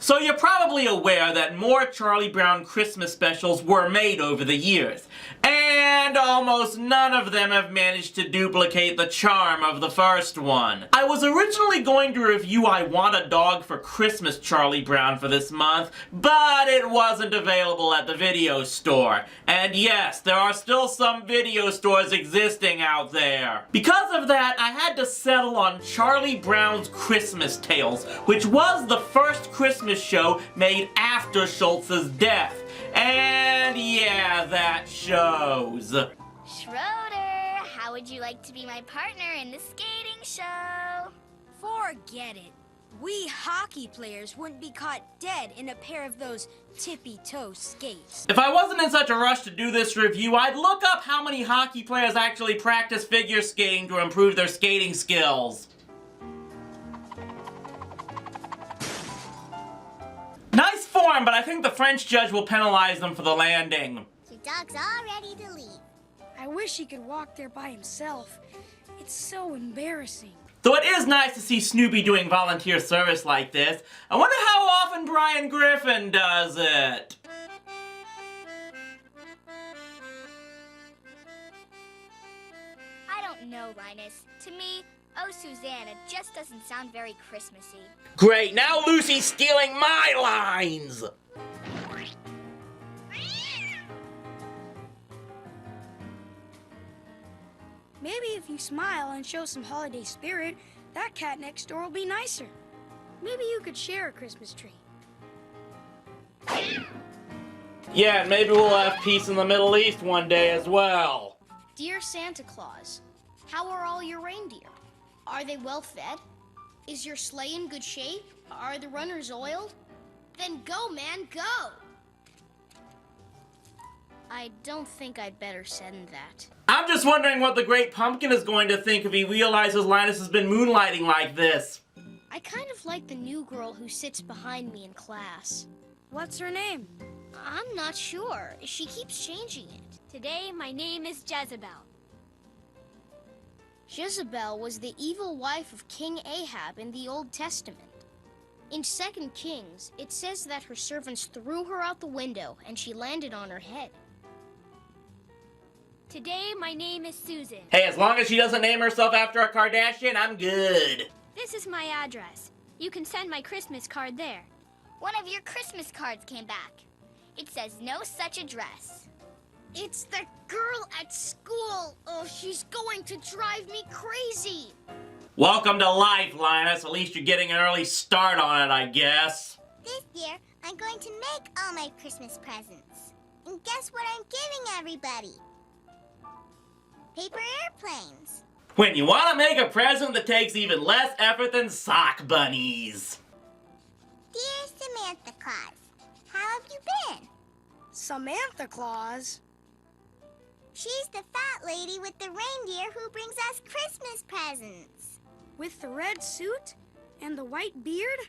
So you're probably aware that more Charlie Brown Christmas specials were made over the years, and almost none of them have managed to duplicate the charm of the first one. I was originally going to review I Want a Dog for Christmas Charlie Brown for this month, but it wasn't available at the video store. And yes, there are still some video stores existing out there. Because of that, I had to settle on Charlie Brown's Christmas Tales, which was the first Christmas show made after Schultz's death. And yeah, that shows. Schroeder, how would you like to be my partner in the skating show? Forget it. We hockey players wouldn't be caught dead in a pair of those tippy-toe skates. If I wasn't in such a rush to do this review, I'd look up how many hockey players actually practice figure skating to improve their skating skills. Nice form, but I think the French judge will penalize them for the landing. Your dog's all ready to leave. I wish he could walk there by himself. It's so embarrassing. Though it is nice to see Snoopy doing volunteer service like this, I wonder how often Brian Griffin does it. I don't know, Linus. To me, Oh Susanna just doesn't sound very Christmassy. Great, now Lucy's stealing my lines! Maybe if you smile and show some holiday spirit, that cat next door will be nicer. Maybe you could share a Christmas tree. Yeah, and maybe we'll have peace in the Middle East one day as well. Dear Santa Claus, how are all your reindeer? Are they well fed? Is your sleigh in good shape? Are the runners oiled? Then go, man, go! I don't think I'd better send that. I'm just wondering what the Great Pumpkin is going to think if he realizes Linus has been moonlighting like this. I kind of like the new girl who sits behind me in class. What's her name? I'm not sure. She keeps changing it. Today, my name is Jezebel. Jezebel was the evil wife of King Ahab in the Old Testament. In 2 Kings, it says that her servants threw her out the window and she landed on her head. Today, my name is Susan. Hey, as long as she doesn't name herself after a Kardashian, I'm good. This is my address. You can send my Christmas card there. One of your Christmas cards came back. It says no such address. It's the girl at school. Oh, she's going to drive me crazy. Welcome to life, Linus. At least you're getting an early start on it, I guess. This year, I'm going to make all my Christmas presents. And guess what I'm giving everybody? Paper airplanes. When you want to make a present that takes even less effort than sock bunnies. Dear Samantha Claus, how have you been? Samantha Claus? She's the fat lady with the reindeer who brings us Christmas presents. With the red suit and the white beard?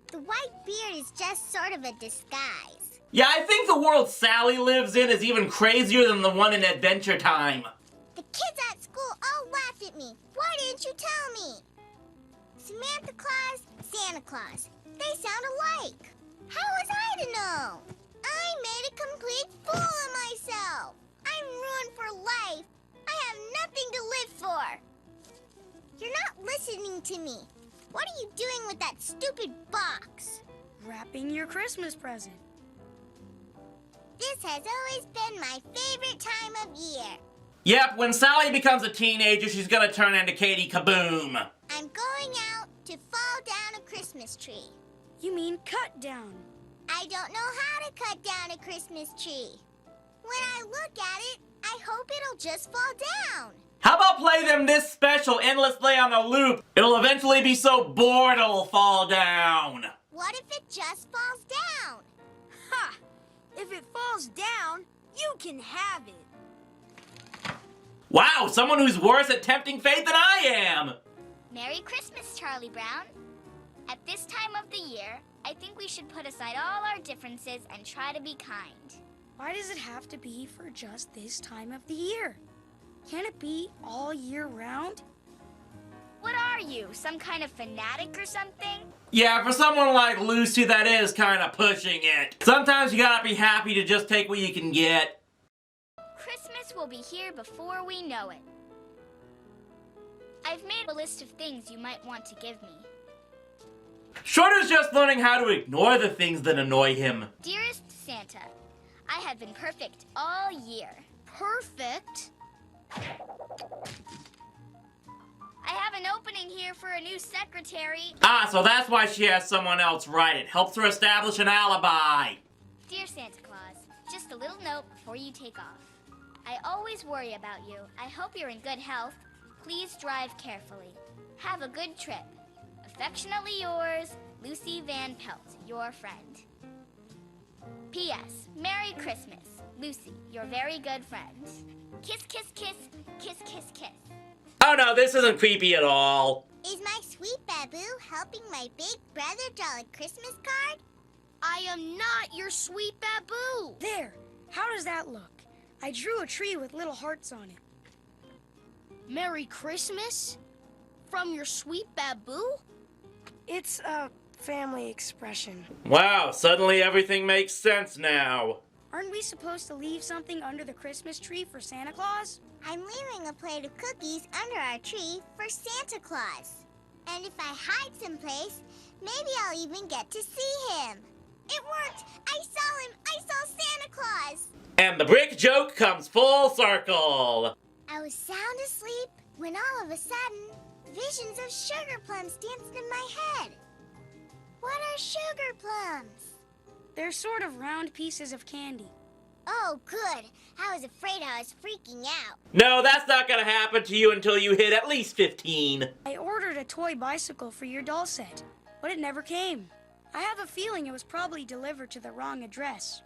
The white beard is just sort of a disguise. Yeah, I think the world Sally lives in is even crazier than the one in Adventure Time. The kids at school all laughed at me. Why didn't you tell me? Samantha Claus, Santa Claus. They sound alike. How was I to know? I made a complete fool of myself. I'm ruined for life. I have nothing to live for. You're not listening to me. What are you doing with that stupid box? Wrapping your Christmas present. This has always been my favorite time of year. Yep, when Sally becomes a teenager, she's gonna turn into Katie Kaboom. I'm going out to fall down a Christmas tree. You mean cut down? I don't know how to cut down a Christmas tree. When I look at it, I hope it'll just fall down. How about play them this special endlessly on a loop? It'll eventually be so bored it'll fall down. What if it just falls down? Ha! If it falls down, you can have it. Wow, someone who's worse at tempting fate than I am! Merry Christmas, Charlie Brown. At this time of the year, I think we should put aside all our differences and try to be kind. Why does it have to be for just this time of the year? Can't it be all year round? What are you, some kind of fanatic or something? Yeah, for someone like Lucy, that is kind of pushing it. Sometimes you gotta be happy to just take what you can get. Christmas will be here before we know it. I've made a list of things you might want to give me. Shorter's just learning how to ignore the things that annoy him. Dearest Santa, I have been perfect all year. Perfect? I have an opening here for a new secretary. Ah, so that's why she has someone else write it. Helps her establish an alibi. Dear Santa Claus, just a little note before you take off. I always worry about you. I hope you're in good health. Please drive carefully. Have a good trip. Affectionately yours, Lucy Van Pelt, your friend. P.S. Merry Christmas. Lucy, your very good friend. Kiss, kiss, kiss, kiss, kiss, kiss. Oh no, this isn't creepy at all. Is my sweet Babu helping my big brother draw a Christmas card? I am not your sweet Babu. There. How does that look? I drew a tree with little hearts on it. Merry Christmas? From your sweet Babu? It's a family expression. Wow, suddenly everything makes sense now. Aren't we supposed to leave something under the Christmas tree for Santa Claus? I'm leaving a plate of cookies under our tree for Santa Claus. And if I hide someplace, maybe I'll even get to see him. It worked! I saw him! I saw Santa Claus! And the brick joke comes full circle. I was sound asleep when all of a sudden, visions of sugar plums danced in my head. What are sugar plums? They're sort of round pieces of candy. Oh, good. I was afraid I was freaking out. No, that's not gonna happen to you until you hit at least 15. I ordered a toy bicycle for your doll set, but it never came. I have a feeling it was probably delivered to the wrong address.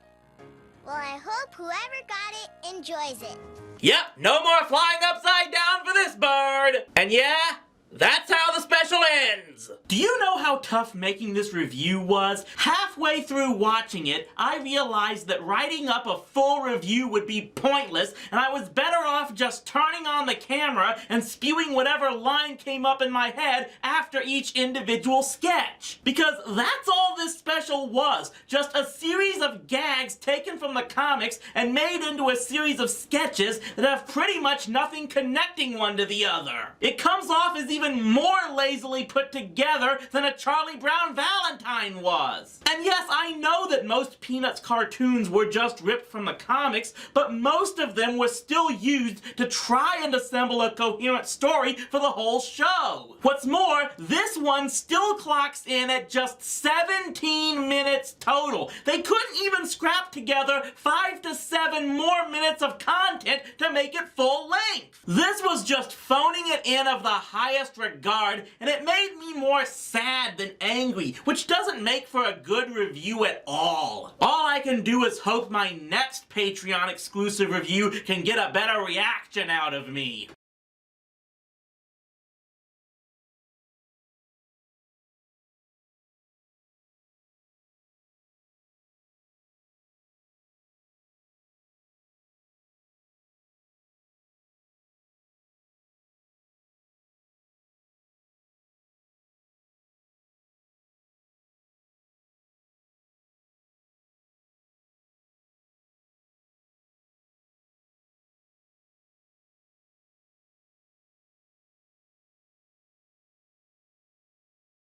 Well, I hope whoever got it enjoys it. Yep, no more flying upside down for this bird. And yeah, that's how the special ends. Do you know how tough making this review was? Halfway through watching it, I realized that writing up a full review would be pointless, and I was better off just turning on the camera and spewing whatever line came up in my head after each individual sketch. Because that's all this special was, just a series of gags taken from the comics and made into a series of sketches that have pretty much nothing connecting one to the other. It comes off as even more lazily put together than a Charlie Brown Valentine was. And yes, I know that most Peanuts cartoons were just ripped from the comics, but most of them were still used to try and assemble a coherent story for the whole show. What's more, this one still clocks in at just 17 minutes total. They couldn't even scrap together 5 to 7 more minutes of content to make it full length. This was just phoning it in of the highest regard, and it made me more sad than angry, which doesn't make for a good review at all. All I can do is hope my next Patreon exclusive review can get a better reaction out of me.